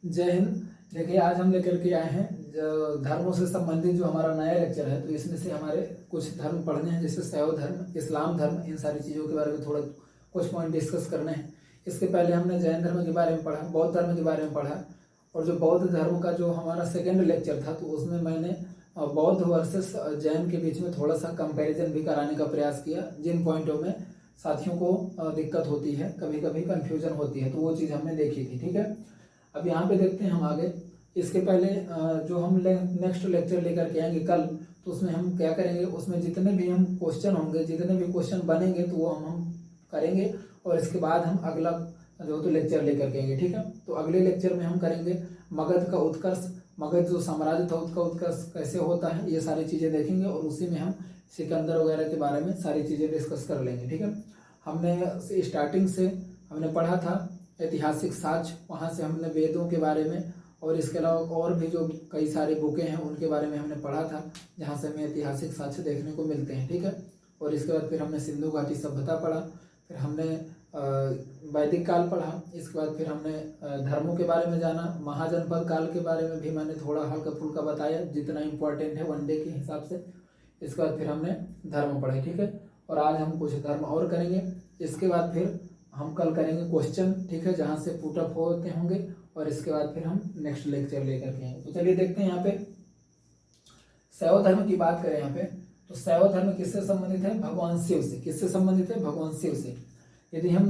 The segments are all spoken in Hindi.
जय हिंद। देखिए, आज हम लेकर के आए हैं जो धर्मों से संबंधित जो हमारा नया लेक्चर है। तो इसमें से हमारे कुछ धर्म पढ़ने हैं, जैसे शैव धर्म, इस्लाम धर्म, इन सारी चीज़ों के बारे में थोड़ा कुछ पॉइंट डिस्कस करने हैं। इसके पहले हमने जैन धर्म के बारे में पढ़ा, बौद्ध धर्म के बारे में पढ़ा, और जो बौद्ध धर्म का जो हमारा सेकेंड लेक्चर था, तो उसमें मैंने बौद्ध वर्सेस जैन के बीच में थोड़ा सा कंपैरिजन भी कराने का प्रयास किया, जिन पॉइंटों में साथियों को दिक्कत होती है, कभी कभी कन्फ्यूजन होती है, तो वो चीज़ हमने देखी थी। ठीक है, अब यहाँ पे देखते हैं हम आगे। इसके पहले जो हम नेक्स्ट लेक्चर लेकर के आएंगे कल, तो उसमें हम क्या करेंगे, उसमें जितने भी हम क्वेश्चन होंगे, जितने भी क्वेश्चन बनेंगे, तो वो हम करेंगे, और इसके बाद हम अगला जो तो लेक्चर लेकर के आएंगे। ठीक है, तो अगले लेक्चर में हम करेंगे मगध का उत्कर्ष, मगध जो साम्राज्य था उसका उत्कर्ष कैसे होता है, ये सारी चीज़ें देखेंगे, और उसी में हम सिकंदर वगैरह के बारे में सारी चीज़ें डिस्कस कर लेंगे। ठीक है, हमने स्टार्टिंग से हमने पढ़ा था ऐतिहासिक साक्ष्य, वहाँ से हमने वेदों के बारे में, और इसके अलावा और भी जो कई सारे बुकें हैं उनके बारे में हमने पढ़ा था, जहाँ से हमें ऐतिहासिक साक्ष्य देखने को मिलते हैं। ठीक है, और इसके बाद फिर हमने सिंधु घाटी सभ्यता पढ़ा, फिर हमने वैदिक काल पढ़ा, इसके बाद फिर हमने धर्मों के बारे में जाना, महाजनपद काल के बारे में भी मैंने थोड़ा हल्का फुल्का बताया, जितना इम्पोर्टेंट है वनडे के हिसाब से। इसके बाद फिर हमने धर्म पढ़े। ठीक है, और आज हम कुछ धर्म और करेंगे। इसके बाद फिर हम कल करेंगे क्वेश्चन, ठीक है, जहाँ से पुट अप होते होंगे, और इसके बाद फिर हम नेक्स्ट लेक्चर लेकर के आएंगे। तो चलिए देखते हैं यहाँ पे शैव धर्म की बात करें यहाँ पे, तो शैव धर्म किससे संबंधित है? भगवान शिव से। किससे संबंधित है? भगवान शिव से। यदि हम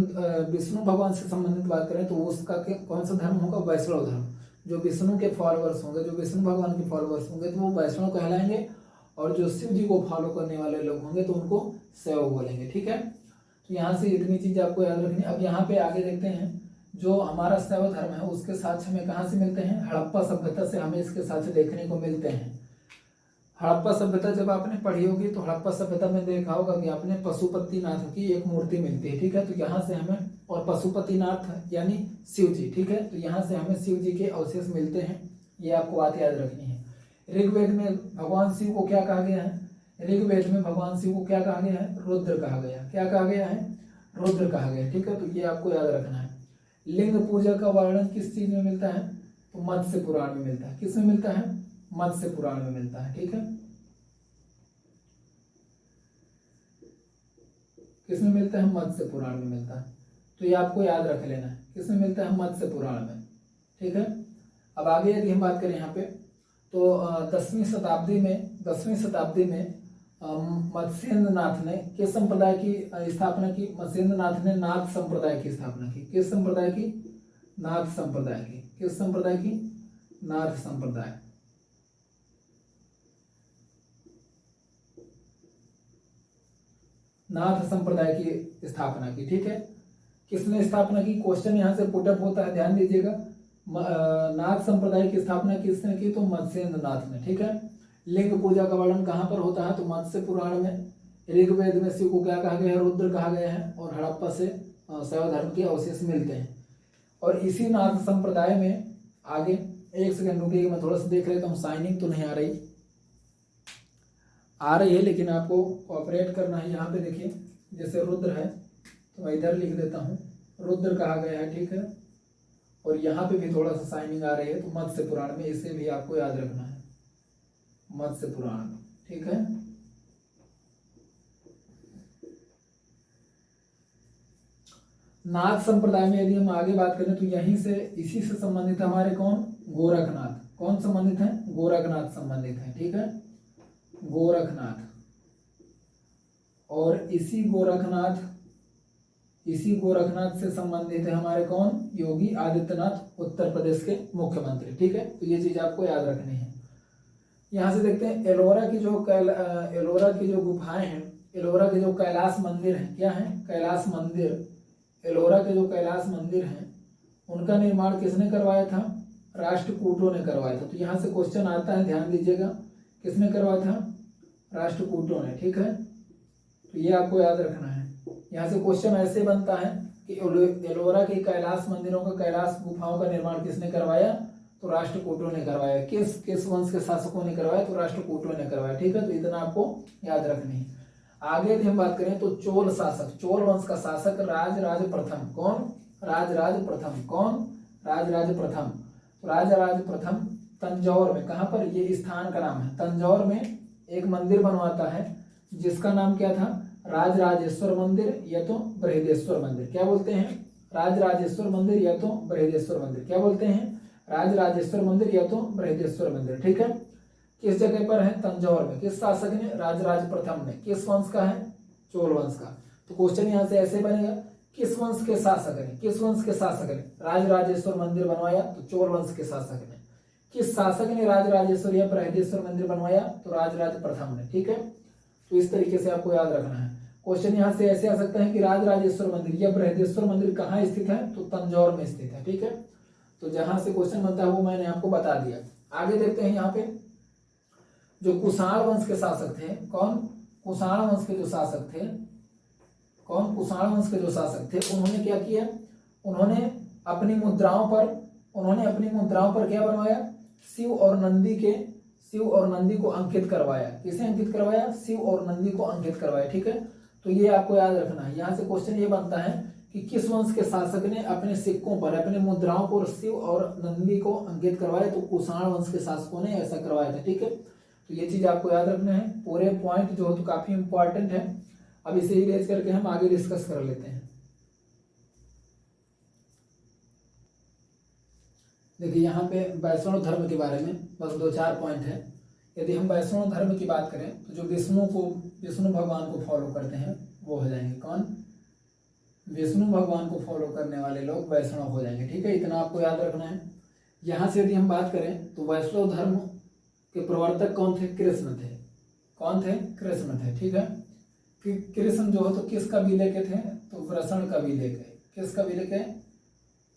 विष्णु भगवान से संबंधित बात करें तो उसका कौन सा धर्म होगा? वैष्णव धर्म। जो विष्णु के फॉलोअर्स होंगे, जो विष्णु भगवान के फॉलोअर्स होंगे, तो वो वैष्णव कहलाएंगे, और जो शिव जी को फॉलो करने वाले लोग होंगे तो उनको शैव बोलेंगे। ठीक है, तो यहाँ से इतनी चीज़ आपको याद रखनी। अब यहाँ पे आगे देखते हैं, जो हमारा शैव धर्म है उसके साक्ष्य हमें कहाँ से मिलते हैं? हड़प्पा सभ्यता से हमें इसके साक्ष्य देखने को मिलते हैं। हड़प्पा सभ्यता जब आपने पढ़ी होगी तो हड़प्पा सभ्यता में देखा होगा कि आपने पशुपतिनाथ की एक मूर्ति मिलती है। ठीक है, तो यहाँ से हमें, और पशुपतिनाथ यानी शिव जी। ठीक है, तो यहाँ से हमें शिव जी के अवशेष मिलते हैं, ये आपको बात याद रखनी है। ऋग्वेद में भगवान शिव को क्या कहा गया है? ऋग्वेद में भगवान शिव को क्या कहा गया है? रुद्र कहा गया। क्या कहा गया है? रुद्र कहा गया। ठीक है, तो ये आपको याद रखना है। लिंग पूजा का वर्णन किस चीज में मिलता है? तो मत्स्य पुराण में मिलता है। किस में मिलता है? मत्स्य पुराण में मिलता है। ठीक है, किस में मिलता है? मत्स्य पुराण में मिलता है। तो ये आपको याद रख लेना है, किस में मिलता है? मत्स्य पुराण में। ठीक है, अब आगे यदि हम बात करें यहाँ पे, तो 10वीं शताब्दी में मत्स्येंद्र नाथ ने किस संप्रदाय की स्थापना की? मत्स्येंद्र नाथ ने नाथ संप्रदाय की स्थापना की। किस संप्रदाय की? नाथ संप्रदाय की। किस संप्रदाय की? नाथ संप्रदाय। नाथ संप्रदाय की स्थापना की। ठीक है, किसने स्थापना की? क्वेश्चन यहाँ से पुटअप होता है, ध्यान दीजिएगा। नाथ संप्रदाय की स्थापना किसने की? तो मत्स्येंद्र नाथ ने। ठीक है, लिंग पूजा का वर्णन कहाँ पर होता है? तो मत्स्य पुराण में। ऋग्वेद में शिव को क्या कहा गया है? रुद्र कहा गया है, और हड़प्पा से शैव धर्म के अवशेष मिलते हैं। और इसी नाथ संप्रदाय में आगे, एक सेकंड रुकिएगा, मैं थोड़ा सा देख लेता हूँ, साइनिंग तो नहीं आ रही है, लेकिन आपको कोऑपरेट करना है। यहाँ पे देखिए, जैसे रुद्र है तो मैं इधर लिख देता हूँ, रुद्र कहा गया है। ठीक है, और यहाँ पे भी थोड़ा सा साइनिंग आ रही है, तो मत्स्य पुराण में, इसे भी आपको याद रखना है, मत्स्य पुराण में। ठीक है, नाथ संप्रदाय में यदि हम आगे बात करें तो यहीं से, इसी से संबंधित हमारे कौन? गोरखनाथ। कौन संबंधित है? गोरखनाथ संबंधित है। ठीक है, गोरखनाथ। और इसी गोरखनाथ से संबंधित है हमारे कौन? योगी आदित्यनाथ, उत्तर प्रदेश के मुख्यमंत्री। ठीक है, तो ये चीज आपको याद रखनी है। यहाँ से देखते हैं एलोरा की जो गुफाएं हैं, एलोरा के जो कैलाश मंदिर हैं, क्या है? कैलाश मंदिर। एलोरा के जो कैलाश मंदिर हैं उनका निर्माण किसने करवाया था? राष्ट्रकूटों ने करवाया था। तो यहाँ से क्वेश्चन आता है, ध्यान दीजिएगा, किसने करवाया था? राष्ट्रकूटों ने। ठीक है, तो ये आपको याद रखना है। यहाँ से क्वेश्चन ऐसे बनता है कि एलोरा के कैलाश मंदिरों का, कैलाश गुफाओं का निर्माण किसने करवाया? तो राष्ट्रकूटों ने करवाया। किस वंश के शासकों ने करवाया? तो राष्ट्रकूटों ने करवाया। ठीक है, तो इतना आपको याद रखनी है। आगे यदि हम बात करें तो चोल शासक, चोल वंश का शासक राजराज प्रथम। कौन? राजराज प्रथम। कौन? राजराज प्रथम। तो राजराज प्रथम तंजौर में, कहाँ पर, ये स्थान का नाम है, तंजौर में एक मंदिर बनवाता है जिसका नाम क्या था, राजराजेश्वर मंदिर या तो बृहदेश्वर मंदिर। क्या बोलते हैं, राजराजेश्वर मंदिर या तो बृहदेश्वर मंदिर। क्या बोलते हैं, राजराजेश्वर मंदिर या तो बृहदेश्वर मंदिर। ठीक है, किस जगह पर है, तंजौर में। किस शासक ने, राजराज प्रथम ने। किस वंश का है, चोल वंश का। तो क्वेश्चन यहाँ से ऐसे बनेगा, किस वंश के शासक ने, किस वंश के शासक ने राजराजेश्वर मंदिर बनवाया, तो चोल वंश के शासक ने। किस शासक ने राजराजेश्वर या बृहदेश्वर मंदिर बनवाया, तो राजराज प्रथम ने। ठीक है, तो इस तरीके से आपको याद रखना है। क्वेश्चन यहाँ से ऐसे आ सकता है कि राजराजेश्वर मंदिर या बृहदेश्वर मंदिर कहाँ स्थित है, तो तंजौर में स्थित है। ठीक है, तो जहां से क्वेश्चन बनता है वो मैंने आपको बता दिया। आगे देखते हैं यहाँ पे, जो कुषाण वंश के शासक थे, कौन, कुषाण वंश के जो शासक थे, कौन, कुषाण वंश के जो शासक थे, उन्होंने क्या किया, उन्होंने अपनी मुद्राओं पर क्या बनवाया, शिव और नंदी को अंकित करवाया। किसे अंकित करवाया, शिव और नंदी को अंकित करवाया। ठीक है, तो ये आपको याद रखना है। यहाँ से क्वेश्चन ये बनता है कि किस वंश के शासक ने अपने सिक्कों पर, अपने मुद्राओं पर शिव और नंदी को अंकित करवाया, तो कुषाण वंश के शासकों ने ऐसा करवाया था। ठीक है, तो ये चीज आपको याद रखना है। पूरे पॉइंट जो तो काफी इंपॉर्टेंट है। अब इसे इरेज करके हम आगे डिस्कस कर लेते हैं। देखिए यहाँ पे वैष्णव धर्म के बारे में बस 2-4 पॉइंट है। यदि हम वैष्णव धर्म की बात करें तो जो विष्णु भगवान को फॉलो करते हैं वो हो जाएंगे, कौन, विष्णु भगवान को फॉलो करने वाले लोग वैष्णव हो जाएंगे। ठीक है, इतना आपको याद रखना है। यहाँ से यदि हम बात करें तो वैष्णव धर्म के प्रवर्तक कौन थे, कृष्ण थे। कौन थे, कृष्ण थे। ठीक है, कृष्ण जो है तो किस कबीले के थे, तो वृषण कबीले के। किस कबीले के,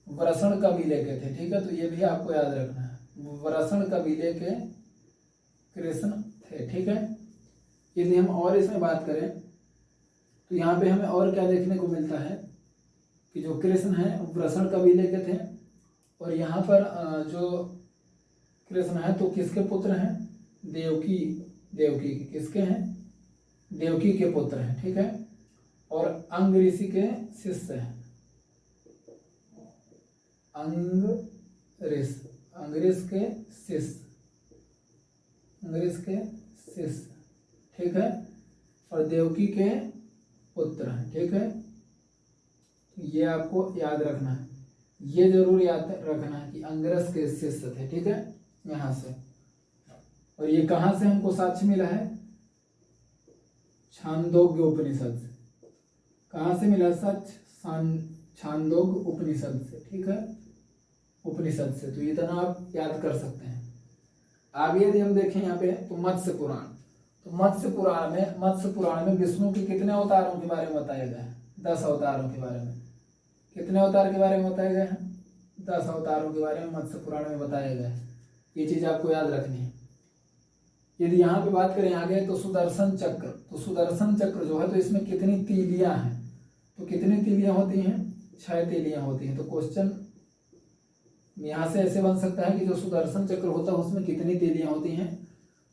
वृषण कबीले के थे। ठीक है, तो ये भी आपको याद रखना है, वृषण कबीले के कृष्ण थे। ठीक है, यदि हम और इसमें बात करें तो यहाँ पे हमें और क्या देखने को मिलता है कि जो कृष्ण है वृषण कबीले के थे, और यहाँ पर जो कृष्ण है तो किसके पुत्र हैं, देवकी के। किसके हैं, देवकी के पुत्र हैं। ठीक है, और अंग ऋषि के शिष्य हैं, अंगरीश के शिष्य। ठीक है, और देवकी के पुत्र हैं। ठीक है, ये आपको याद रखना है, ये जरूर याद रखना है कि अंगरस के शिष्य थे। ठीक है, यहाँ से। और ये कहाँ से हमको साक्ष्य मिला है, छांदोग्य उपनिषद से। कहाँ से मिला साक्ष्य, छांदोग्य उपनिषद से। ठीक है, उपनिषद से। तो इतना आप याद कर सकते हैं। आगे यदि हम देखें यहाँ पे तो मत्स्य पुराण, तो मत्स्य पुराण में विष्णु के कितने अवतारों के बारे में बताया गया है, 10 अवतारों के बारे में। कितने अवतार के बारे में बताया गया है, 10 अवतारों के बारे में मत्स्य पुराण में बताया गया है। ये चीज आपको याद रखनी है। यदि यहाँ पे बात करें आगे तो सुदर्शन चक्र, तो सुदर्शन चक्र जो है तो इसमें कितनी तीलियां हैं, तो कितनी तीलियां होती हैं, 6 तीलियां होती हैं। तो क्वेश्चन यहाँ से ऐसे बन सकता है कि जो सुदर्शन चक्र होता है उसमें कितनी तीलियां होती हैं,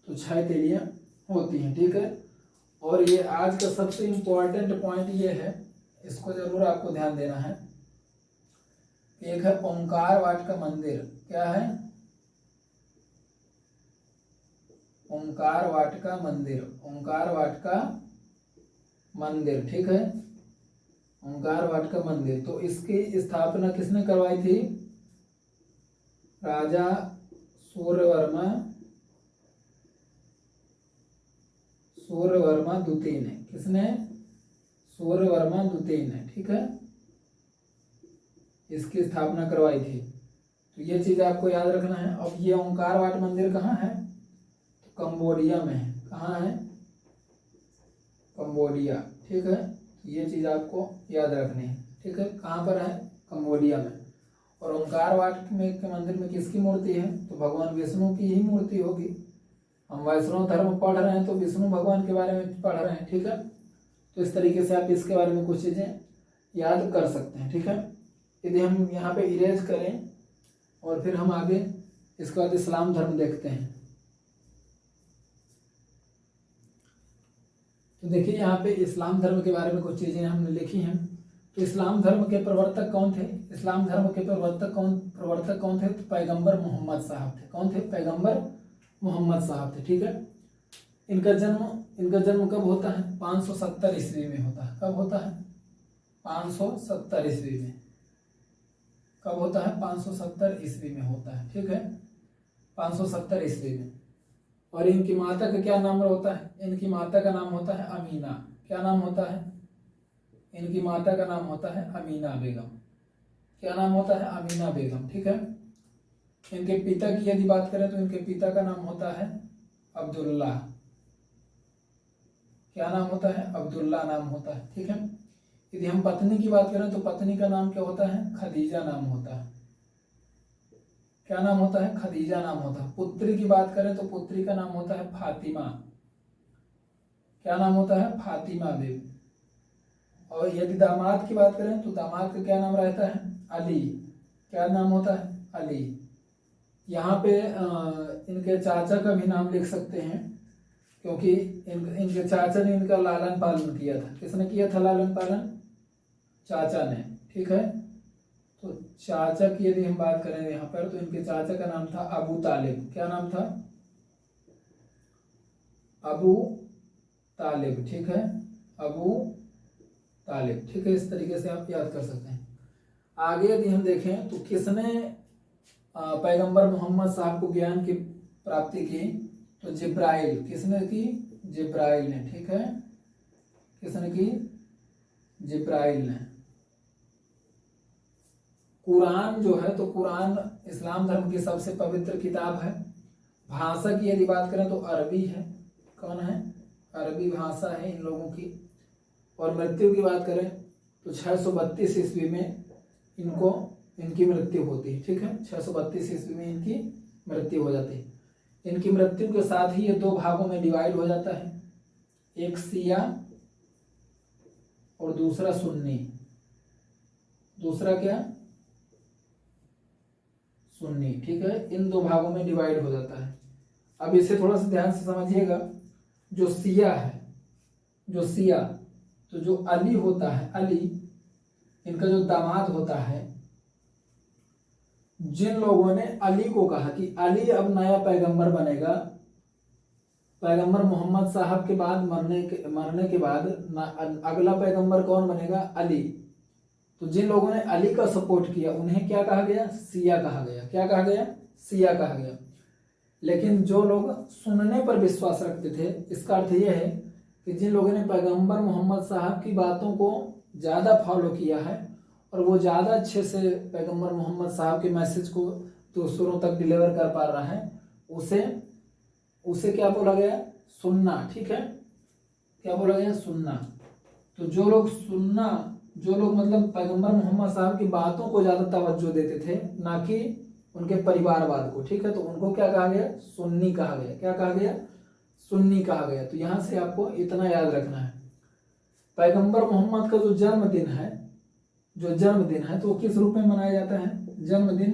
तो 6 तीलियां होती हैं। ठीक है, और ये आज का सबसे इम्पोर्टेंट पॉइंट ये है, इसको जरूर आपको ध्यान देना है। एक है ओंकार वाटिका मंदिर। क्या है, ओंकार वाटिका मंदिर। ठीक है, ओंकार वाटिका मंदिर। तो इसकी स्थापना किसने करवाई थी, राजा सूर्यवर्मा द्वितीय ने। किसने, सूर्यवर्मा द्वितीय ने। ठीक है, इसकी स्थापना करवाई थी। तो ये चीज आपको याद रखना है। अब ये ओंकार वाट मंदिर कहाँ है, तो कंबोडिया में है। कहाँ है, कंबोडिया। ठीक है, ये चीज आपको याद रखनी है। ठीक है, कहाँ पर है, कंबोडिया में। और ओंकार वाट में के मंदिर में किसकी मूर्ति है, तो भगवान विष्णु की ही मूर्ति होगी। हम वैष्णव धर्म पढ़ रहे हैं तो विष्णु भगवान के बारे में पढ़ रहे हैं। ठीक है, तो इस तरीके से आप इसके बारे में कुछ चीजें याद कर सकते हैं। ठीक है, यदि हम यहाँ पे इरेज करें और फिर हम आगे इसके बाद इस्लाम धर्म देखते हैं। तो देखिए यहाँ पे इस्लाम धर्म के बारे में कुछ चीजें हमने लिखी हैं। तो इस्लाम धर्म के प्रवर्तक कौन थे? इस्लाम धर्म के प्रवर्तक कौन थे? तो पैगंबर मोहम्मद साहब थे। कौन थे? पैगंबर मोहम्मद साहब थे। ठीक है। इनका जन्म कब होता है? 570 ईस्वी में होता है। कब होता है? 570 ईस्वी में। कब होता है? 570 ईस्वी में होता है। ठीक है, 570 ईस्वी में। और इनकी माता का क्या नाम होता है? इनकी माता का नाम होता है अमीना। क्या नाम होता है? इनकी माता का नाम होता है अमीना बेगम। क्या नाम होता है? अमीना बेगम। ठीक है। इनके पिता की यदि बात करें तो इनके पिता का नाम होता है अब्दुल्ला। क्या नाम होता है? अब्दुल्ला नाम होता है। ठीक है। यदि हम पत्नी की बात करें तो पत्नी का नाम क्या होता है? खदीजा नाम होता है। क्या नाम होता है? खदीजा नाम होता है। पुत्री की बात करें तो पुत्री का नाम होता है फातिमा। क्या नाम होता है? फातिमा बेगम। और यदि दामाद की बात करें तो दामाद का क्या नाम रहता है? अली। क्या नाम होता है? अली। यहाँ पे इनके चाचा का भी नाम लिख सकते हैं, क्योंकि इनके चाचा ने इनका लालन पालन किया था। किसने किया था लालन पालन? चाचा ने। ठीक है। तो चाचा की यदि हम बात करें यहाँ पर, तो इनके चाचा का नाम था अबू तालिब। क्या नाम था? अबू तालिब। ठीक है, अबू तालिब। ठीक है, इस तरीके से आप याद कर सकते हैं। आगे यदि हम देखें तो किसने पैगंबर मोहम्मद साहब को ज्ञान की प्राप्ति की? तो जिब्राइल। किसने की? जिब्राइल ने। ठीक है, किसने की? जिब्राइल ने। कुरान जो है, तो कुरान इस्लाम धर्म की सबसे पवित्र किताब है। भाषा की यदि बात करें तो अरबी है। कौन है? अरबी भाषा है इन लोगों की। और मृत्यु की बात करें तो 632 ईस्वी में इनकी मृत्यु होती है। ठीक है, 632 ईस्वी में इनकी मृत्यु हो जाती है। इनकी मृत्यु के साथ ही ये दो भागों में डिवाइड हो जाता है, एक शिया और दूसरा सुन्नी। दूसरा क्या? सुन्नी। ठीक है, इन दो भागों में डिवाइड हो जाता है। अब इसे थोड़ा सा ध्यान से समझिएगा। जो शिया है, तो जो अली होता है, अली इनका जो दामाद होता है, जिन लोगों ने अली को कहा कि अली अब नया पैगंबर बनेगा, पैगंबर मोहम्मद साहब के बाद मरने के बाद अगला पैगंबर कौन बनेगा? अली। तो जिन लोगों ने अली का सपोर्ट किया उन्हें क्या कहा गया? शिया कहा गया। क्या कहा गया? शिया कहा गया। लेकिन जो लोग सुनने पर विश्वास रखते थे, इसका अर्थ यह है कि जिन लोगों ने पैगंबर मोहम्मद साहब की बातों को ज़्यादा फॉलो किया है और वो ज़्यादा अच्छे से पैगंबर मोहम्मद साहब के मैसेज को दूसरों तक डिलीवर कर पा रहा है, उसे क्या बोला गया? सुन्ना। ठीक है, क्या बोला गया? सुन्ना। तो जो लोग मतलब पैगंबर मोहम्मद साहब की बातों को ज़्यादा तवज्जो देते थे, ना कि उनके परिवारवाद को। ठीक है, तो उनको क्या कहा गया? सुन्नी कहा गया। क्या कहा गया? सुन्नी कहा गया। तो यहाँ से आपको इतना याद रखना है। पैगंबर मोहम्मद का जो जन्मदिन है तो किस रूप में मनाया जाता है? जन्मदिन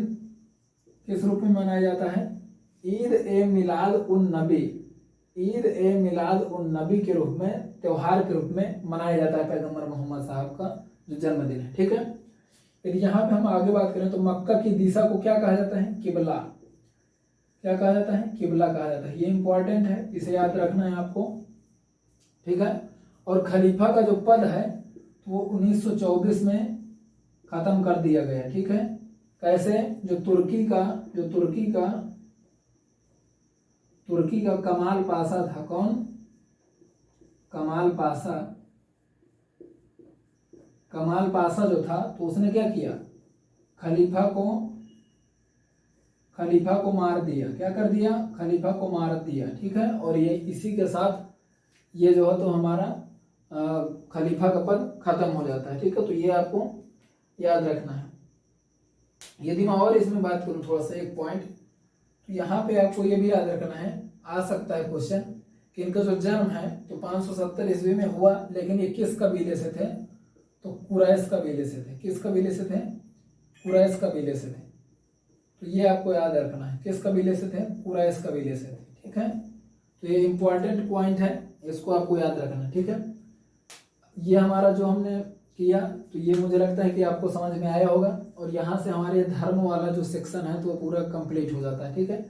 किस रूप में मनाया जाता है? ईद ए मिलाद उन नबी। ईद ए मिलाद उन नबी के रूप में, त्योहार के रूप में मनाया जाता है पैगंबर मोहम्मद साहब का जो जन्मदिन है। ठीक है, यदि यहाँ पे हम आगे बात करें तो मक्का की दिशा को क्या कहा जाता है? किबला। क्या कहा जाता है? किबला कहा जाता है। ये इंपॉर्टेंट है, इसे याद रखना है आपको। ठीक है, और खलीफा का जो पद है वो 1924 में खत्म कर दिया गया। ठीक है, कैसे? जो तुर्की का कमाल पाशा था। कौन? कमाल पाशा जो था, तो उसने क्या किया? खलीफा को मार दिया। क्या कर दिया? खलीफा को मार दिया। ठीक है, और ये इसी के साथ ये जो है तो हमारा खलीफा का पद खत्म हो जाता है। ठीक है, तो ये आपको याद रखना है। यदि मैं और इसमें बात करूं थोड़ा सा एक पॉइंट, तो यहाँ पे आपको ये भी याद रखना है, आ सकता है क्वेश्चन, कि इनका जो जन्म है तो 570 ईस्वी में हुआ, लेकिन ये किस कबीले से थे? तो कुरैश कबीले से थे। किस कबीले से थे? कुरैश कबीले से थे। तो ये आपको याद रखना है, किस कबीले से थे? कुरैश कबीले से थे। ठीक है, तो ये इंपॉर्टेंट पॉइंट है, इसको आपको याद रखना है। ठीक है, ये हमारा जो हमने किया, तो ये मुझे लगता है कि आपको समझ में आया होगा। और यहाँ से हमारे धर्म वाला जो सेक्शन है तो वो पूरा कंप्लीट हो जाता है, ठीक है।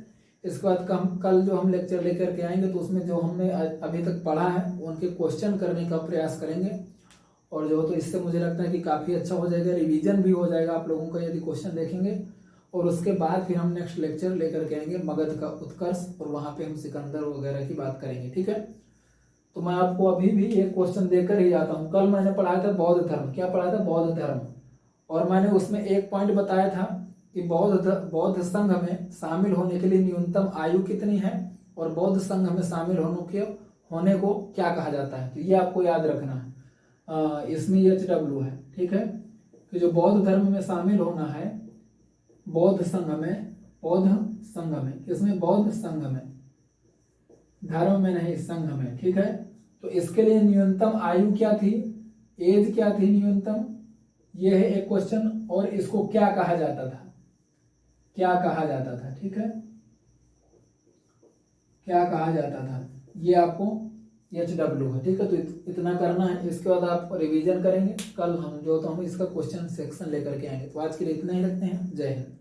इसके बाद कल जो हम लेक्चर लेकर के आएंगे तो उसमें जो हमने अभी तक पढ़ा है उनके क्वेश्चन करने का प्रयास करेंगे। और जो तो इससे मुझे लगता है कि काफ़ी अच्छा हो जाएगा, रिवीजन भी हो जाएगा आप लोगों का यदि क्वेश्चन देखेंगे। और उसके बाद फिर हम नेक्स्ट लेक्चर लेकर के आएंगे मगध का उत्कर्ष, और वहाँ पे हम सिकंदर वगैरह की बात करेंगे, ठीक है। तो मैं आपको अभी भी एक क्वेश्चन देकर ही आता हूँ। कल मैंने पढ़ाया था बौद्ध धर्म, क्या पढ़ाया था? बौद्ध धर्म। और मैंने उसमें एक पॉइंट बताया था कि बौद्ध संघ में शामिल होने के लिए न्यूनतम आयु कितनी है, और बौद्ध संघ में शामिल होने को क्या कहा जाता है। तो ये आपको याद रखना है। इसमें HW है, ठीक है, कि जो बौद्ध धर्म में शामिल होना है, बौद्ध संघ में, इसमें बौद्ध संघ में, धर्म में नहीं, संघ में, ठीक है। तो इसके लिए न्यूनतम आयु क्या थी, एज क्या थी न्यूनतम, ये है एक क्वेश्चन। और इसको क्या कहा जाता था, क्या कहा जाता था, ठीक है, क्या कहा जाता था, ये आपको HW है, ठीक है। तो इतना करना है। इसके बाद आप रिवीजन करेंगे। कल हम इसका क्वेश्चन सेक्शन लेकर के आएंगे। तो आज के लिए इतना ही रखते हैं। जय हिंद।